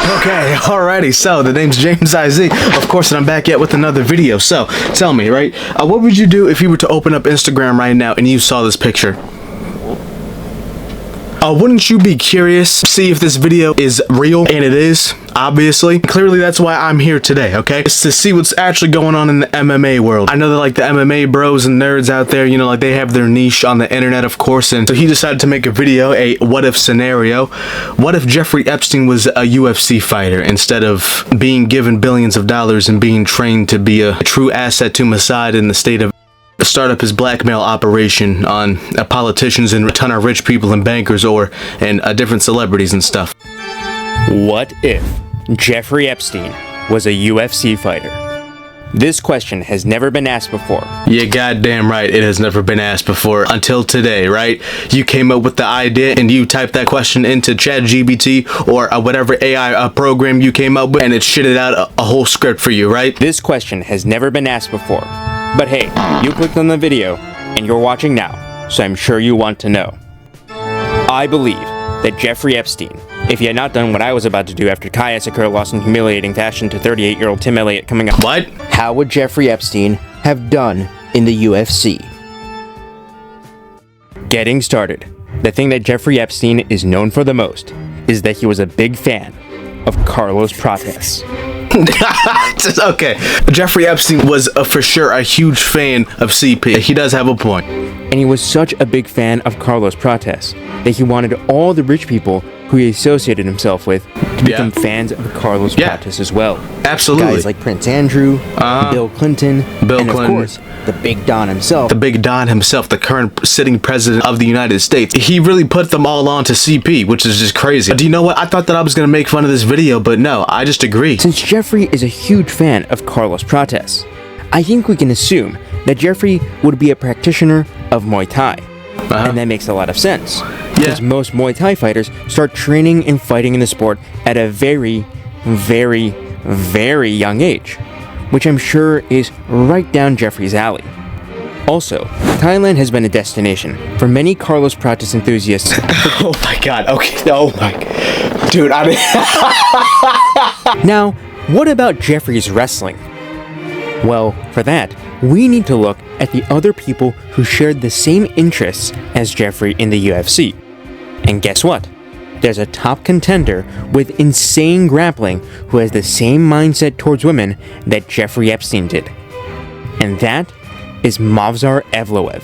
Okay, alrighty, so the name's James IZ, of course, and I'm back yet with another video. So, tell me, right, what would you do if you were to open up Instagram right now and you saw this picture? Wouldn't you be curious to see if this video is real? And it is, obviously. Clearly, that's why I'm here today, okay? It's to see what's actually going on in the MMA world. I know that, like, the MMA bros and nerds out there, you know, like, they have their niche on the internet, of course, and so he decided to make a video, a what-if scenario. What if Jeffrey Epstein was a UFC fighter instead of being given billions of dollars and being trained to be a true asset to Mossad in the state of start up his blackmail operation on politicians and a ton of rich people and bankers and different celebrities and stuff. What if Jeffrey Epstein was a UFC fighter? This question has never been asked before. You're goddamn right, it has never been asked before until today, right? You came up with the idea and you typed that question into ChatGPT or whatever AI program you came up with, and it shitted out a whole script for you, right? This question has never been asked before. But hey, you clicked on the video, and you're watching now, so I'm sure you want to know. I believe that Jeffrey Epstein, if he had not done what I was about to do after Kaya Sakura lost in humiliating fashion to 38-year-old Tim Elliott coming up. What? How would Jeffrey Epstein have done in the UFC? Getting started, the thing that Jeffrey Epstein is known for the most is that he was a big fan of Carlos Prates. Okay, Jeffrey Epstein was for sure a huge fan of CP. He does have a point. And he was such a big fan of Carlos Prates that he wanted all the rich people who he associated himself with to become fans of Carlos Prates as well. Absolutely. Guys like Prince Andrew, Bill Clinton, and of course, the Big Don himself. The Big Don himself, the current sitting president of the United States. He really put them all on to CP, which is just crazy. Do you know what? I thought that I was going to make fun of this video, but no, I just agree. Since Jeffrey is a huge fan of Carlos Prates, I think we can assume that Jeffrey would be a practitioner of Muay Thai. And that makes a lot of sense. Because most Muay Thai fighters start training and fighting in the sport at a very, very, very young age, which I'm sure is right down Jeffrey's alley. Also, Thailand has been a destination for many Carlos Prates enthusiasts. Oh my god, okay, oh my, dude, I mean... Now, what about Jeffrey's wrestling? Well, for that, we need to look at the other people who shared the same interests as Jeffrey in the UFC. And guess what? There's a top contender with insane grappling who has the same mindset towards women that Jeffrey Epstein did. And that is Movsar Evloev.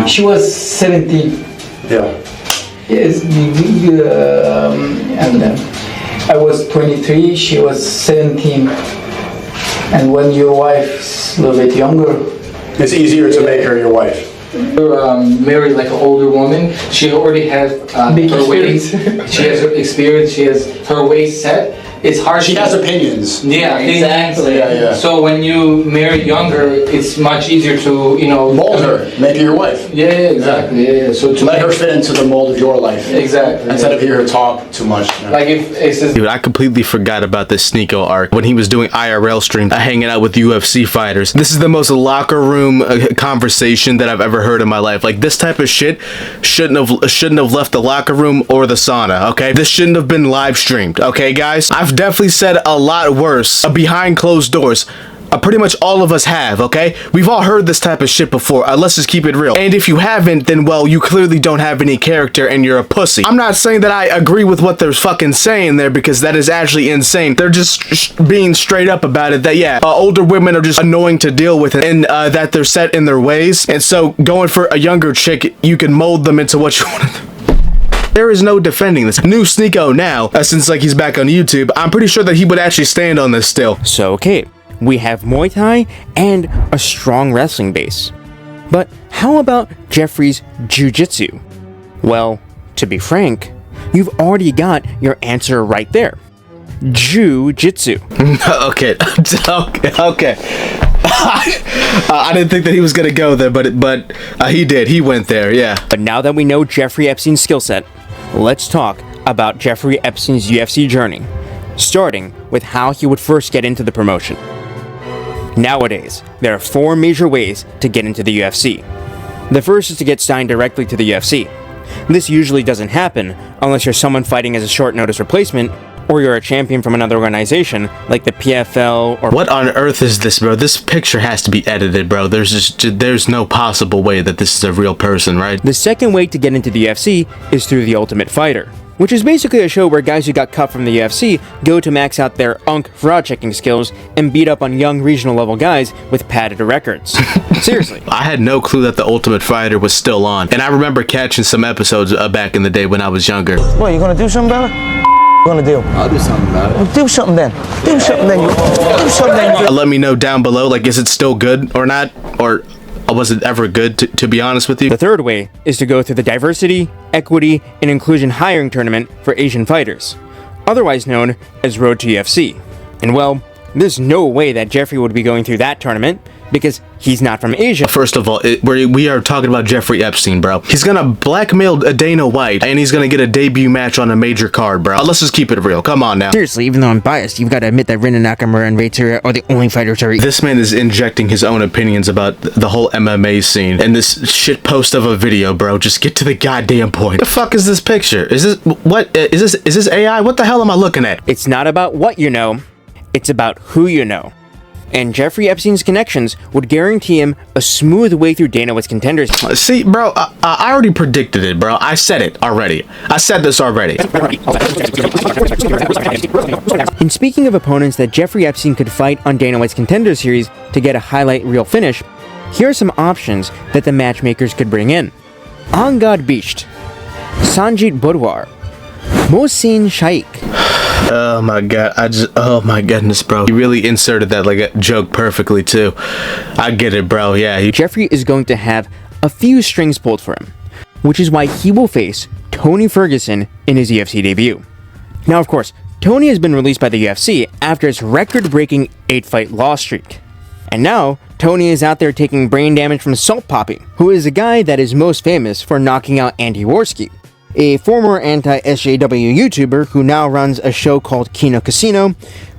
She was 17. Yeah. Yes, and I was 23, she was 17. And when your wife's a little bit younger, It's easier to make her your wife. married like an older woman, she already has her ways. She has her experience. She has her ways set. It's hard. She has opinions. Yeah, exactly. Yeah. So when you marry younger, it's much easier to Mold her, make her your wife. Yeah, exactly. Yeah. So to Let her fit into the mold of your life. Exactly. Instead of hear her talk too much. Like if it's just, Dude, I completely forgot about this Sneeko arc when he was doing IRL streams, hanging out with UFC fighters. This is the most locker room conversation that I've ever heard in my life. Like, this type of shit shouldn't have left the locker room or the sauna. Okay, this shouldn't have been live streamed. Okay, guys, I've definitely said a lot worse behind closed doors. Pretty much all of us have, okay? We've all heard this type of shit before. Let's just keep it real. And if you haven't, then, well, you clearly don't have any character and you're a pussy. I'm not saying that I agree with what they're fucking saying there, because that is actually insane. They're just being straight up about it, that, yeah, older women are just annoying to deal with, and that they're set in their ways. And so going for a younger chick, you can mold them into what you want to do. There is no defending this. New Sneeko now, since like he's back on YouTube, I'm pretty sure that he would actually stand on this still. So, okay, we have Muay Thai and a strong wrestling base. But how about Jeffrey's Jiu-Jitsu? Well, to be frank, you've already got your answer right there. Jiu-Jitsu. Okay. I didn't think that he was gonna go there, but he did. He went there, yeah. But now that we know Jeffrey Epstein's skill set, let's talk about Jeffrey Epstein's UFC journey, starting with how he would first get into the promotion. Nowadays, there are 4 major ways to get into the UFC. The first is to get signed directly to the UFC. This usually doesn't happen unless you're someone fighting as a short notice replacement, or you're a champion from another organization, like the PFL or... What on earth is this, bro? This picture has to be edited, bro. There's no possible way that this is a real person, right? The second way to get into the UFC is through The Ultimate Fighter, which is basically a show where guys who got cut from the UFC go to max out their fraud checking skills and beat up on young regional level guys with padded records. Seriously. I had no clue that The Ultimate Fighter was still on, and I remember catching some episodes back in the day when I was younger. What, you gonna do something about it? What you gonna do? I'll do something about it. Well, do something then. Do something then. Do something then. Let me know down below, like, is it still good or not? Or was it ever good, to be honest with you? The third way is to go through the Diversity, Equity, and Inclusion Hiring Tournament for Asian fighters, otherwise known as Road to UFC. And well, there's no way that Jeffrey would be going through that tournament, because he's not from Asia. First of all, we are talking about Jeffrey Epstein, bro. He's gonna blackmail Dana White, and he's gonna get a debut match on a major card, bro. Let's just keep it real. Come on now. Seriously, even though I'm biased, you've got to admit that Rinna Nakamura and Ray Tsuruya are the only fighters who are... This man is injecting his own opinions about the whole MMA scene in this shit post of a video, bro. Just get to the goddamn point. The fuck is this picture? Is this what? Is this AI? What the hell am I looking at? It's not about what you know, it's about who you know. And Jeffrey Epstein's connections would guarantee him a smooth way through Dana White's contenders. See, bro, I already predicted it, bro. I said it already. I said this already. And speaking of opponents that Jeffrey Epstein could fight on Dana White's Contender Series to get a highlight reel finish, here are some options that the matchmakers could bring in. Angad Bisht, Sanjit Budwar, Mohsin Shaikh. Oh my god, oh my goodness, bro. You really inserted that like a joke perfectly too. I get it, bro. Yeah. Jeffrey is going to have a few strings pulled for him, which is why he will face Tony Ferguson in his UFC debut. Now, of course, Tony has been released by the UFC after his record-breaking 8-fight loss streak. And now, Tony is out there taking brain damage from Salt Poppy, who is a guy that is most famous for knocking out Andy Worski, a former anti-SJW YouTuber who now runs a show called Kino Casino,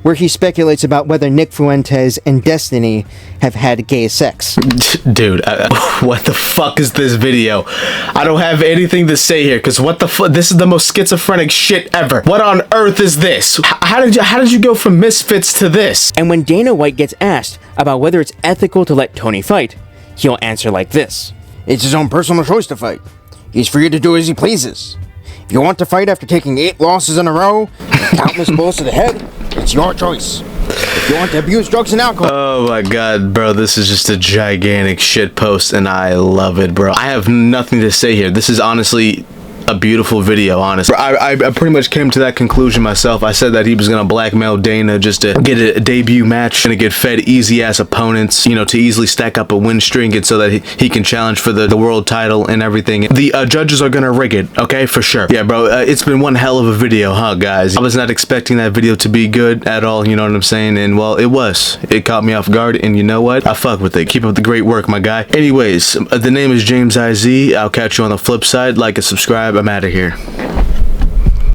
where he speculates about whether Nick Fuentes and Destiny have had gay sex. Dude, what the fuck is this video? I don't have anything to say here, because what the fuck? This is the most schizophrenic shit ever. What on earth is this? How did you go from Misfits to this? And when Dana White gets asked about whether it's ethical to let Tony fight, he'll answer like this. It's his own personal choice to fight. He's free to do as he pleases. If you want to fight after taking 8 losses in a row and countless blows to the head, it's your choice. If you want to abuse drugs and alcohol... Oh my god, bro, this is just a gigantic shit post, and I love it, bro. I have nothing to say here. This is honestly a beautiful video, honestly. I pretty much came to that conclusion myself. I said that he was gonna blackmail Dana just to get a debut match, gonna get fed easy ass opponents, you know, to easily stack up a win string, and so that he can challenge for the world title and everything. The judges are gonna rig it, okay, for sure. Yeah, bro, it's been one hell of a video, huh, guys? I was not expecting that video to be good at all, you know what I'm saying? And well, it was. It caught me off guard, and you know what? I fuck with it. Keep up the great work, my guy. Anyways, the name is James IZ. I'll catch you on the flip side. Like and subscribe. I'm out of here.